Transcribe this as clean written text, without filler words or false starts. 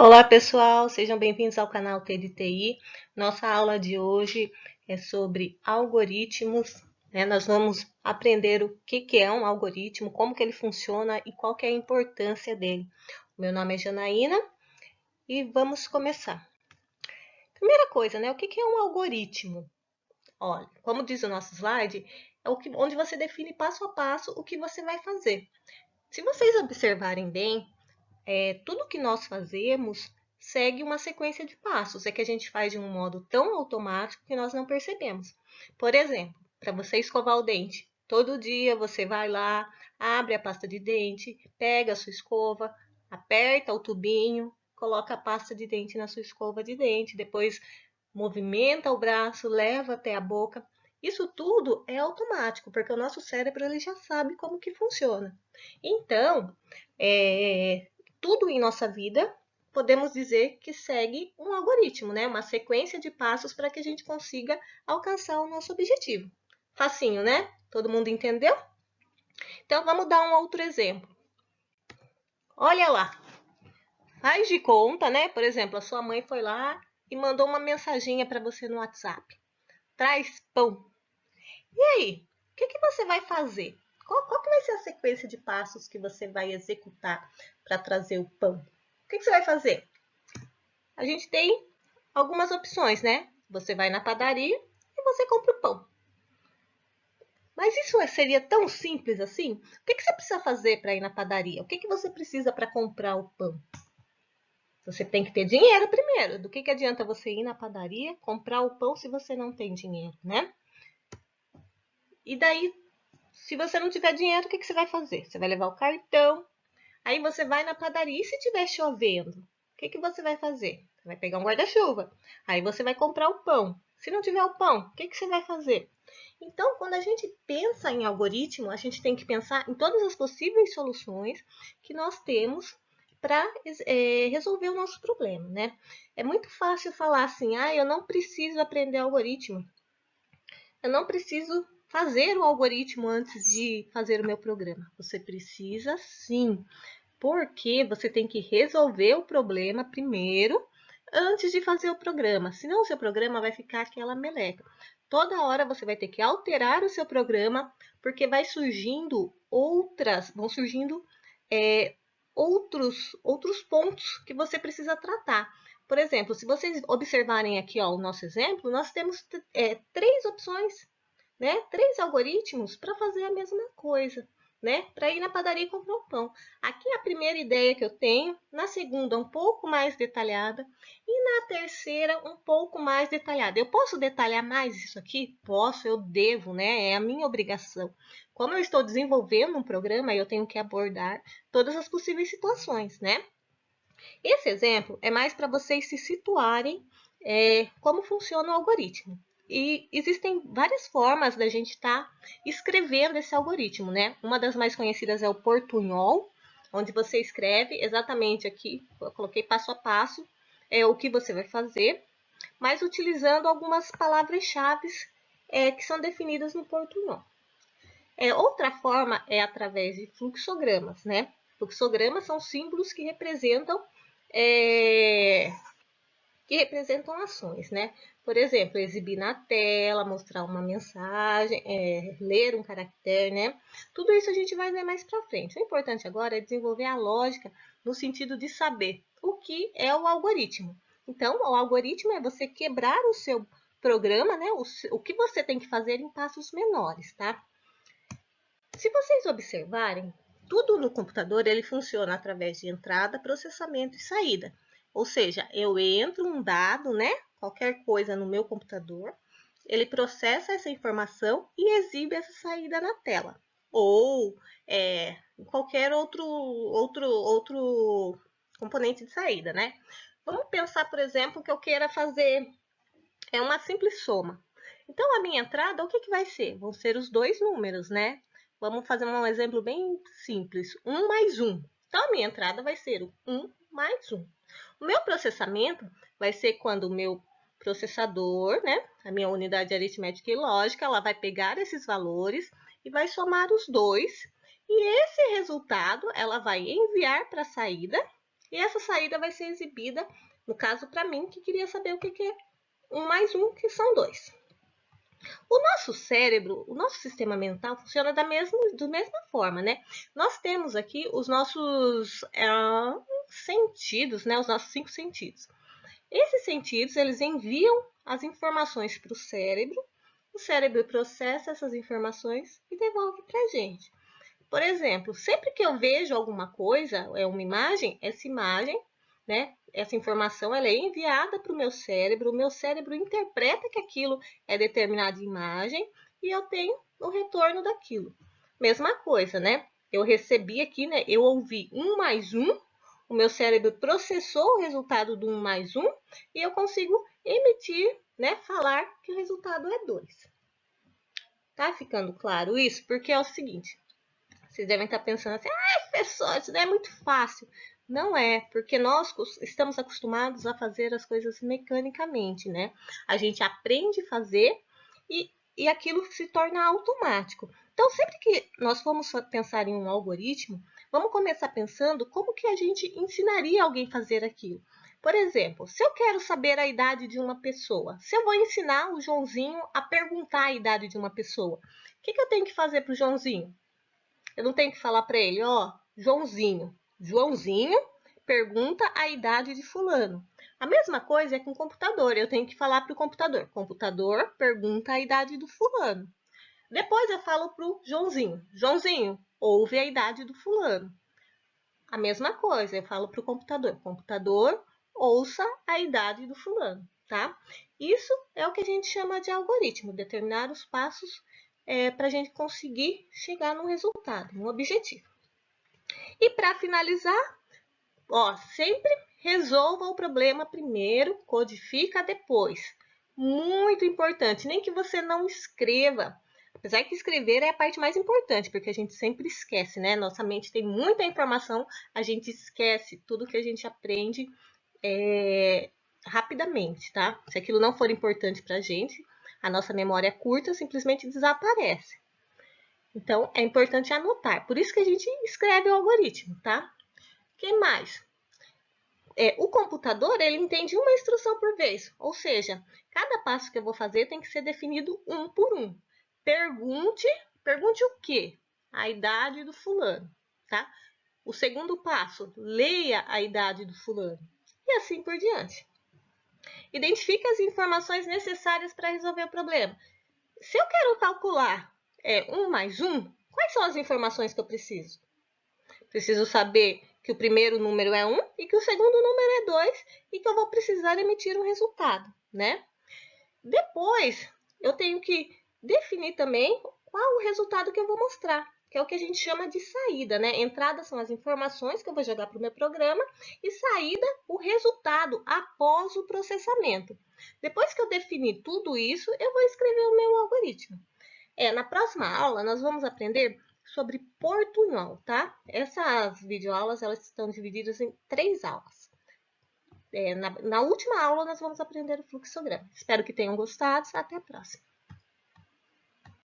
Olá pessoal, sejam bem-vindos ao canal TDTI. Nossa aula de hoje é sobre algoritmos, né? Nós vamos aprender o que é um algoritmo, como que ele funciona e qual que é a importância dele. Meu nome é Janaína e vamos começar. Primeira coisa, né? O que é um algoritmo? Olha, como diz o nosso slide, é onde você define passo a passo o que você vai fazer. Se vocês observarem bem, tudo que nós fazemos segue uma sequência de passos. É que a gente faz de um modo tão automático que nós não percebemos. Por exemplo, para você escovar o dente, todo dia você vai lá, abre a pasta de dente, pega a sua escova, aperta o tubinho, coloca a pasta de dente na sua escova de dente, depois movimenta o braço, leva até a boca. Isso tudo é automático, porque o nosso cérebro ele já sabe como que funciona. Então, tudo em nossa vida podemos dizer que segue um algoritmo, né? Uma sequência de passos para que a gente consiga alcançar o nosso objetivo. Facinho, né? Todo mundo entendeu? Então, vamos dar um outro exemplo. Olha lá. Faz de conta, né? Por exemplo, a sua mãe foi lá e mandou uma mensaginha para você no WhatsApp. Traz pão. E aí? O que você vai fazer? Qual que vai ser a sequência de passos que você vai executar para trazer o pão? O que você vai fazer? A gente tem algumas opções, né? Você vai na padaria e você compra o pão. Mas isso seria tão simples assim? O que você precisa fazer para ir na padaria? O que você precisa para comprar o pão? Você tem que ter dinheiro primeiro. Do que adianta você ir na padaria, comprar o pão se você não tem dinheiro, né? E daí, se você não tiver dinheiro, o que você vai fazer? Você vai levar o cartão, aí você vai na padaria. E se estiver chovendo, o que você vai fazer? Você vai pegar um guarda-chuva, aí você vai comprar o pão. Se não tiver o pão, o que você vai fazer? Então, quando a gente pensa em algoritmo, a gente tem que pensar em todas as possíveis soluções que nós temos para resolver o nosso problema, né? É muito fácil falar assim, eu não preciso aprender algoritmo. Eu não preciso fazer o algoritmo antes de fazer o meu programa. Você precisa sim, porque você tem que resolver o problema primeiro antes de fazer o programa. Senão o seu programa vai ficar aquela meleca. Toda hora você vai ter que alterar o seu programa, porque vão surgindo outros pontos que você precisa tratar. Por exemplo, se vocês observarem aqui o nosso exemplo, nós temos 3 opções, né? 3 algoritmos para fazer a mesma coisa, né? Para ir na padaria e comprar um pão. Aqui é a primeira ideia que eu tenho, na segunda um pouco mais detalhada e na terceira um pouco mais detalhada. Eu posso detalhar mais isso aqui? Posso, eu devo, né? É a minha obrigação. Como eu estou desenvolvendo um programa, eu tenho que abordar todas as possíveis situações, né? Esse exemplo é mais para vocês se situarem como funciona o algoritmo. E existem várias formas da gente estar escrevendo esse algoritmo, né? Uma das mais conhecidas é o portunhol, onde você escreve exatamente aqui, eu coloquei passo a passo, o que você vai fazer, mas utilizando algumas palavras-chave que são definidas no portunhol. Outra forma é através de fluxogramas, né? Fluxogramas são símbolos que representam ações, né? Por exemplo, exibir na tela, mostrar uma mensagem, ler um caractere, né? Tudo isso a gente vai ver mais para frente. O importante agora é desenvolver a lógica no sentido de saber o que é o algoritmo. Então, o algoritmo é você quebrar o seu programa, né? O que você tem que fazer em passos menores, tá? Se vocês observarem, tudo no computador ele funciona através de entrada, processamento e saída. Ou seja, eu entro um dado, né? Qualquer coisa no meu computador, ele processa essa informação e exibe essa saída na tela. Ou qualquer outro componente de saída, né? Vamos pensar, por exemplo, que eu queira fazer uma simples soma. Então, a minha entrada, o que vai ser? Vão ser os 2 números, né? Vamos fazer um exemplo bem simples. 1 mais 1. Então, a minha entrada vai ser o 1 mais 1. O meu processamento vai ser quando o meu processador, né? A minha unidade aritmética e lógica, ela vai pegar esses valores e vai somar os dois. E esse resultado, ela vai enviar para a saída. E essa saída vai ser exibida, no caso para mim, que queria saber o que é 1 mais 1, que são 2. O nosso cérebro, o nosso sistema mental funciona da mesma forma, né? Nós temos aqui os nossos sentidos, né? Os nossos 5 sentidos. Esses sentidos, eles enviam as informações para o cérebro processa essas informações e devolve para a gente. Por exemplo, sempre que eu vejo alguma coisa, é uma imagem, né? Essa informação ela é enviada para o meu cérebro interpreta que aquilo é determinada imagem e eu tenho o retorno daquilo. Mesma coisa, né? Eu recebi aqui, né? Eu ouvi 1 mais 1, o meu cérebro processou o resultado do 1 mais 1 e eu consigo emitir, né? Falar que o resultado é 2. Tá ficando claro isso? Porque é o seguinte, vocês devem estar pensando assim, professor, isso não é muito fácil. Não é, porque nós estamos acostumados a fazer as coisas mecanicamente, né? A gente aprende a fazer e aquilo se torna automático. Então, sempre que nós formos pensar em um algoritmo, vamos começar pensando como que a gente ensinaria alguém a fazer aquilo. Por exemplo, se eu quero saber a idade de uma pessoa, se eu vou ensinar o Joãozinho a perguntar a idade de uma pessoa, o que eu tenho que fazer para o Joãozinho? Eu não tenho que falar para ele, Joãozinho, pergunta a idade de fulano. A mesma coisa é com o computador. Eu tenho que falar para o computador, pergunta a idade do fulano. Depois eu falo para o Joãozinho, ouve a idade do fulano. A mesma coisa, eu falo para o computador, ouça a idade do fulano, tá? Isso é o que a gente chama de algoritmo, determinar os passos para a gente conseguir chegar num resultado, num objetivo. E para finalizar, sempre resolva o problema primeiro, codifica depois. Muito importante, nem que você não escreva. Apesar que escrever é a parte mais importante, porque a gente sempre esquece, né? Nossa mente tem muita informação, a gente esquece tudo que a gente aprende rapidamente, tá? Se aquilo não for importante pra gente, a nossa memória é curta, simplesmente desaparece. Então, é importante anotar. Por isso que a gente escreve o algoritmo, tá? Quem mais? O computador, ele entende uma instrução por vez. Ou seja, cada passo que eu vou fazer tem que ser definido um por um. Pergunte o quê? A idade do fulano, tá? O segundo passo, leia a idade do fulano. E assim por diante. Identifique as informações necessárias para resolver o problema. Se eu quero calcular 1 mais 1, quais são as informações que eu preciso? Preciso saber que o primeiro número é 1 e que o segundo número é 2 e que eu vou precisar emitir um resultado, né? Depois, eu tenho que definir também qual o resultado que eu vou mostrar, que é o que a gente chama de saída, né? Entrada são as informações que eu vou jogar para o meu programa e saída, o resultado após o processamento. Depois que eu definir tudo isso, eu vou escrever o meu algoritmo. Na próxima aula, nós vamos aprender sobre portunhol, tá? Essas videoaulas, elas estão divididas em 3 aulas. Na última aula, nós vamos aprender o fluxograma. Espero que tenham gostado. Até a próxima.